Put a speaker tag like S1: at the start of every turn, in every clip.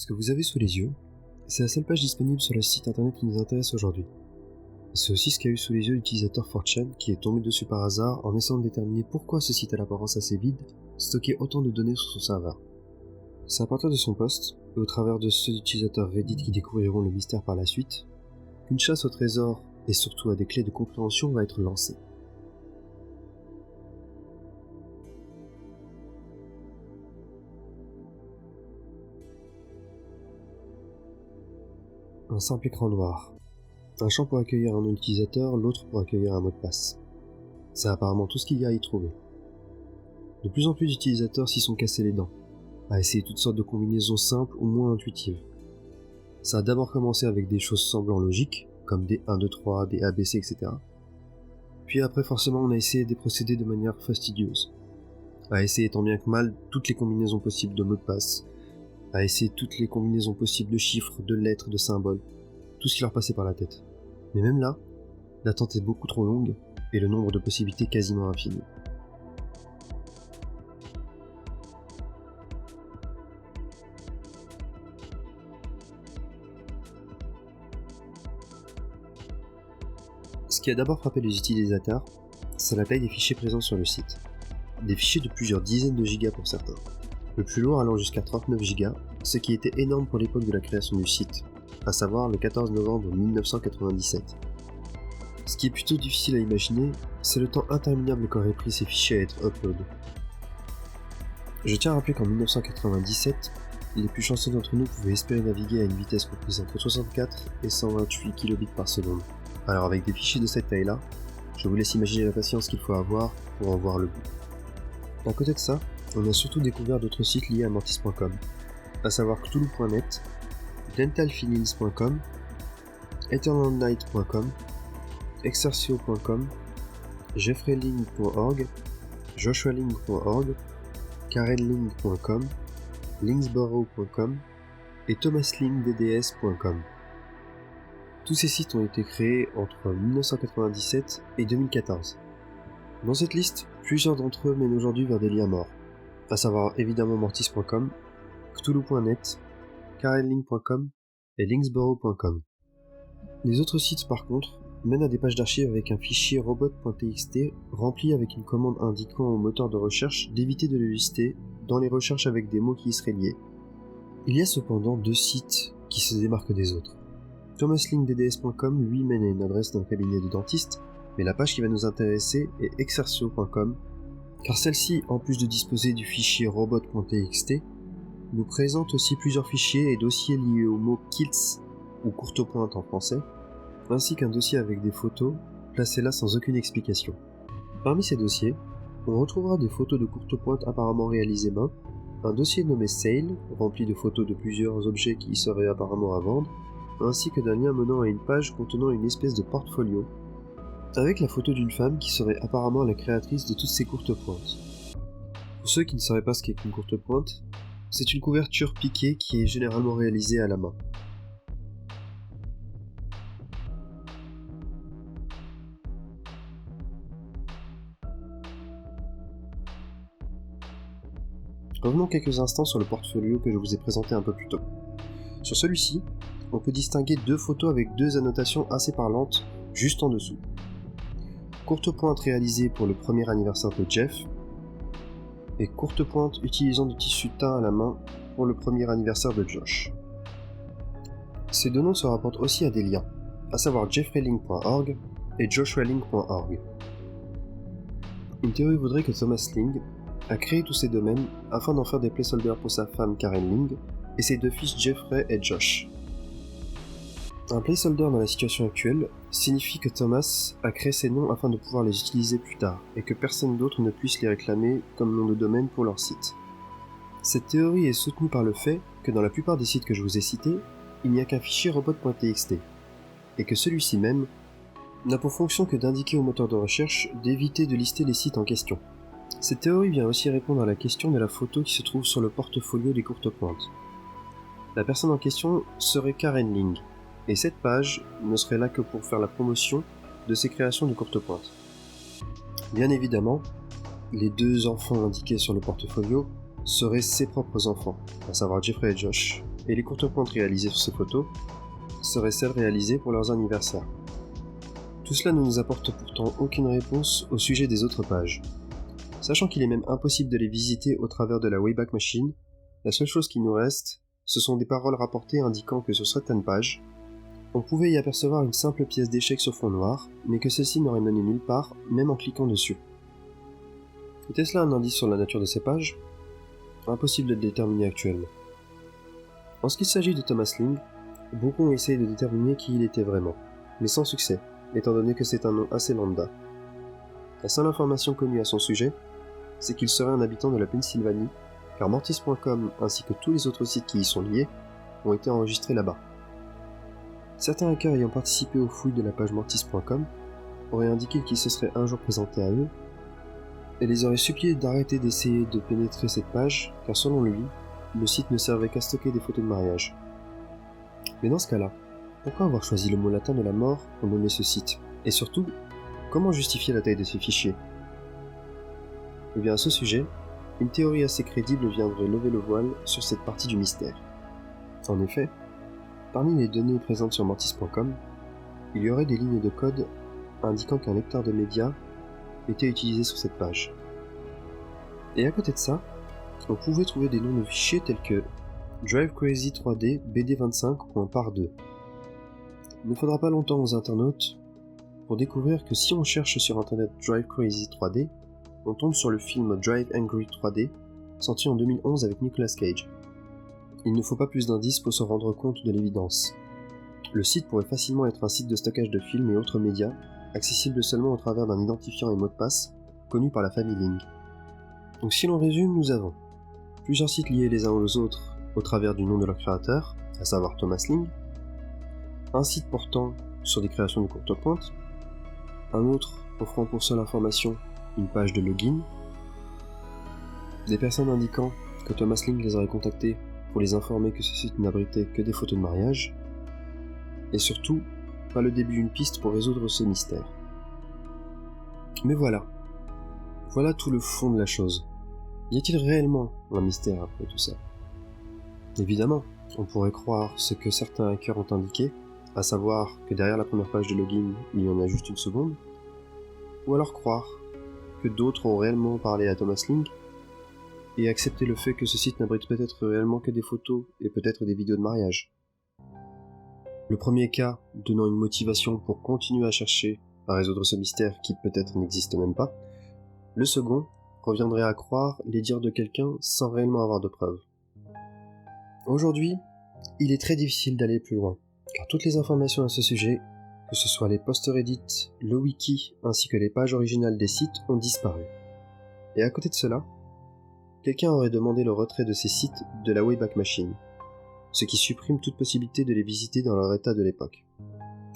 S1: Ce que vous avez sous les yeux, c'est la seule page disponible sur le site internet qui nous intéresse aujourd'hui. C'est aussi ce qu'a eu sous les yeux l'utilisateur 4chan qui est tombé dessus par hasard en essayant de déterminer pourquoi ce site à l'apparence assez vide stockait autant de données sur son serveur. C'est à partir de son post, et au travers de ceux d'utilisateurs Reddit qui découvriront le mystère par la suite, qu'une chasse au trésor et surtout à des clés de compréhension va être lancée. Un simple écran noir. Un champ pour accueillir un nom d'utilisateur, l'autre pour accueillir un mot de passe. C'est apparemment tout ce qu'il y a à y trouver. De plus en plus d'utilisateurs s'y sont cassés les dents, à essayer toutes sortes de combinaisons simples ou moins intuitives. Ça a d'abord commencé avec des choses semblant logiques, comme des 1, 2, 3, des ABC, etc. Puis après forcément on a essayé des procédés de manière fastidieuse, à essayer tant bien que mal toutes les combinaisons possibles de mots de passe, à essayer toutes les combinaisons possibles de chiffres, de lettres, de symboles, tout ce qui leur passait par la tête. Mais même là, l'attente est beaucoup trop longue, et le nombre de possibilités quasiment infini. Ce qui a d'abord frappé les utilisateurs, c'est la taille des fichiers présents sur le site. Des fichiers de plusieurs dizaines de gigas pour certains. Le plus lourd allant jusqu'à 39 gigas, ce qui était énorme pour l'époque de la création du site, à savoir le 14 novembre 1997. Ce qui est plutôt difficile à imaginer, c'est le temps interminable qu'auraient pris ces fichiers à être upload. Je tiens à rappeler qu'en 1997, les plus chanceux d'entre nous pouvaient espérer naviguer à une vitesse comprise entre 64 et 128 kilobits par seconde. Alors avec des fichiers de cette taille-là, je vous laisse imaginer la patience qu'il faut avoir pour en voir le bout. À côté de ça, on a surtout découvert d'autres sites liés à Mantis.com, à savoir Cthulhu.net, dentalfeelings.com, eternalnight.com, exercio.com, jeffreyling.org, joshualing.org, karenling.com, linksborough.com et thomaslingdds.com. Tous ces sites ont été créés entre 1997 et 2014. Dans cette liste, plusieurs d'entre eux mènent aujourd'hui vers des liens morts, à savoir évidemment Mantis.com, Cthulhu.net, karenling.com et linksborough.com. Les autres sites par contre mènent à des pages d'archives avec un fichier robot.txt rempli avec une commande indiquant au moteur de recherche d'éviter de le lister dans les recherches avec des mots qui y seraient liés. Il y a cependant deux sites qui se démarquent des autres. thomaslingdds.com lui mène à une adresse d'un cabinet de dentiste, mais la page qui va nous intéresser est exercio.com, car celle-ci, en plus de disposer du fichier robot.txt, nous présente aussi plusieurs fichiers et dossiers liés aux mots kilts, ou courte pointe en français, ainsi qu'un dossier avec des photos, placées là sans aucune explication. Parmi ces dossiers, on retrouvera des photos de courte pointe apparemment réalisées main, un dossier nommé Sale, rempli de photos de plusieurs objets qui y seraient apparemment à vendre, ainsi que d'un lien menant à une page contenant une espèce de portfolio, avec la photo d'une femme qui serait apparemment la créatrice de toutes ces courtes pointes. Pour ceux qui ne sauraient pas ce qu'est qu'une courte pointe, c'est une couverture piquée qui est généralement réalisée à la main. Revenons quelques instants sur le portfolio que je vous ai présenté un peu plus tôt. Sur celui-ci, on peut distinguer deux photos avec deux annotations assez parlantes juste en dessous. Courte pointe réalisée pour le premier anniversaire de Jeff, et courte pointe utilisant du tissu teint à la main pour le premier anniversaire de Josh. Ces deux noms se rapportent aussi à des liens, à savoir jeffreyling.org et joshualing.org. Une théorie voudrait que Thomas Ling a créé tous ces domaines afin d'en faire des placeholders pour sa femme Karen Ling et ses deux fils Jeffrey et Josh. Un placeholder dans la situation actuelle signifie que Thomas a créé ces noms afin de pouvoir les utiliser plus tard, et que personne d'autre ne puisse les réclamer comme nom de domaine pour leur site. Cette théorie est soutenue par le fait que dans la plupart des sites que je vous ai cités, il n'y a qu'un fichier robot.txt, et que celui-ci même n'a pour fonction que d'indiquer au moteur de recherche d'éviter de lister les sites en question. Cette théorie vient aussi répondre à la question de la photo qui se trouve sur le portfolio des courtes pointes. La personne en question serait Karen Ling, et cette page ne serait là que pour faire la promotion de ses créations de courte pointe. Bien évidemment, les deux enfants indiqués sur le portfolio seraient ses propres enfants, à savoir Jeffrey et Josh, et les courtes pointes réalisées sur ces photos seraient celles réalisées pour leurs anniversaires. Tout cela ne nous apporte pourtant aucune réponse au sujet des autres pages. Sachant qu'il est même impossible de les visiter au travers de la Wayback Machine, la seule chose qui nous reste, ce sont des paroles rapportées indiquant que sur certaines pages, on pouvait y apercevoir une simple pièce d'échec sur fond noir, mais que celle-ci n'aurait mené nulle part, même en cliquant dessus. Était-ce là un indice sur la nature de ces pages ? Impossible de le déterminer actuellement. En ce qui s'agit de Thomas Ling, beaucoup ont essayé de déterminer qui il était vraiment, mais sans succès, étant donné que c'est un nom assez lambda. La seule information connue à son sujet, c'est qu'il serait un habitant de la Pennsylvanie, car Mortis.com ainsi que tous les autres sites qui y sont liés ont été enregistrés là-bas. Certains hackers ayant participé aux fouilles de la page Mortis.com auraient indiqué qu'il se serait un jour présenté à eux et les aurait suppliés d'arrêter d'essayer de pénétrer cette page, car selon lui, le site ne servait qu'à stocker des photos de mariage. Mais dans ce cas-là, pourquoi avoir choisi le mot latin de la mort pour nommer ce site ? Et surtout, comment justifier la taille de ces fichiers ? Eh bien à ce sujet, une théorie assez crédible viendrait lever le voile sur cette partie du mystère. En effet, parmi les données présentes sur Mortis.com, il y aurait des lignes de code indiquant qu'un lecteur de médias était utilisé sur cette page. Et à côté de ça, on pouvait trouver des noms de fichiers tels que Drive Crazy 3D BD25.par2. Il ne faudra pas longtemps aux internautes pour découvrir que si on cherche sur internet Drive Crazy 3D, on tombe sur le film Drive Angry 3D, sorti en 2011 avec Nicolas Cage. Il ne faut pas plus d'indices pour se rendre compte de l'évidence. Le site pourrait facilement être un site de stockage de films et autres médias, accessible seulement au travers d'un identifiant et mot de passe, connu par la famille Ling. Donc si l'on résume, nous avons plusieurs sites liés les uns aux autres au travers du nom de leur créateur, à savoir Thomas Ling, un site portant sur des créations de courte pointe, un autre offrant pour seule information une page de login, des personnes indiquant que Thomas Ling les aurait contactés pour les informer que ce site n'abritait que des photos de mariage, et surtout, pas le début d'une piste pour résoudre ce mystère. Mais voilà tout le fond de la chose. Y a-t-il réellement un mystère après tout ça ? Évidemment, on pourrait croire ce que certains hackers ont indiqué, à savoir que derrière la première page de login, il y en a juste une seconde, ou alors croire que d'autres ont réellement parlé à Thomas Ling et accepté le fait que ce site n'abrite peut-être réellement que des photos et peut-être des vidéos de mariage. Le premier cas donnant une motivation pour continuer à chercher à résoudre ce mystère qui peut-être n'existe même pas, le second reviendrait à croire les dires de quelqu'un sans réellement avoir de preuves. Aujourd'hui, il est très difficile d'aller plus loin, car toutes les informations à ce sujet, que ce soit les posts Reddit, le wiki ainsi que les pages originales des sites, ont disparu. Et à côté de cela, quelqu'un aurait demandé le retrait de ces sites de la Wayback Machine, ce qui supprime toute possibilité de les visiter dans leur état de l'époque.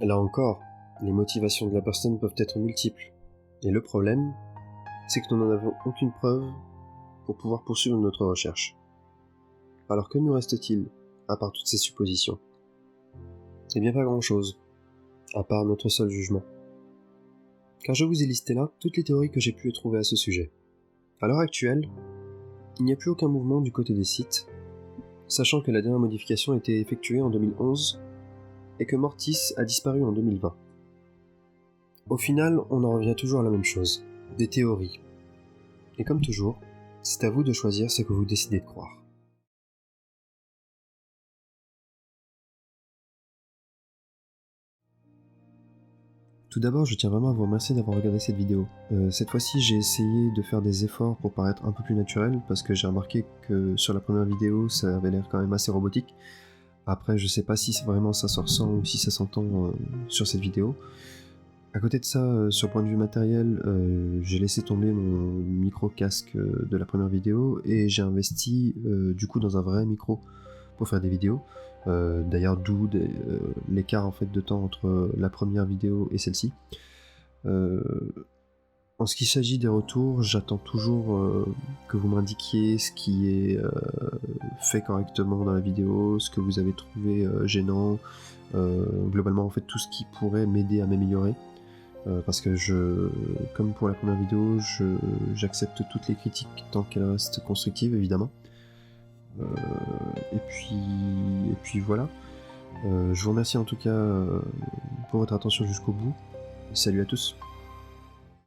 S1: Là encore, les motivations de la personne peuvent être multiples, et le problème, c'est que nous n'en avons aucune preuve pour pouvoir poursuivre notre recherche. Alors que nous reste-t-il, à part toutes ces suppositions ? Eh bien pas grand-chose, à part notre seul jugement. Car je vous ai listé là toutes les théories que j'ai pu trouver à ce sujet. À l'heure actuelle, il n'y a plus aucun mouvement du côté des sites, sachant que la dernière modification a été effectuée en 2011 et que Mortis a disparu en 2020. Au final, on en revient toujours à la même chose, des théories. Et comme toujours, c'est à vous de choisir ce que vous décidez de croire. Tout d'abord, je tiens vraiment à vous remercier d'avoir regardé cette vidéo. Cette fois-ci, j'ai essayé de faire des efforts pour paraître un peu plus naturel, parce que j'ai remarqué que sur la première vidéo, ça avait l'air quand même assez robotique. Après, je sais pas si vraiment ça se ressent ou si ça s'entend sur cette vidéo. À côté de ça, sur point de vue matériel, j'ai laissé tomber mon micro-casque de la première vidéo, et j'ai investi du coup dans un vrai micro pour faire des vidéos. D'ailleurs d'où l'écart en fait de temps entre la première vidéo et celle-ci. En ce qui s'agit des retours, j'attends toujours que vous m'indiquiez ce qui est fait correctement dans la vidéo, ce que vous avez trouvé gênant, globalement en fait tout ce qui pourrait m'aider à m'améliorer. Parce que comme pour la première vidéo, j'accepte toutes les critiques tant qu'elles restent constructives évidemment. Et puis puis voilà. Je vous remercie en tout cas pour votre attention jusqu'au bout. Salut à tous.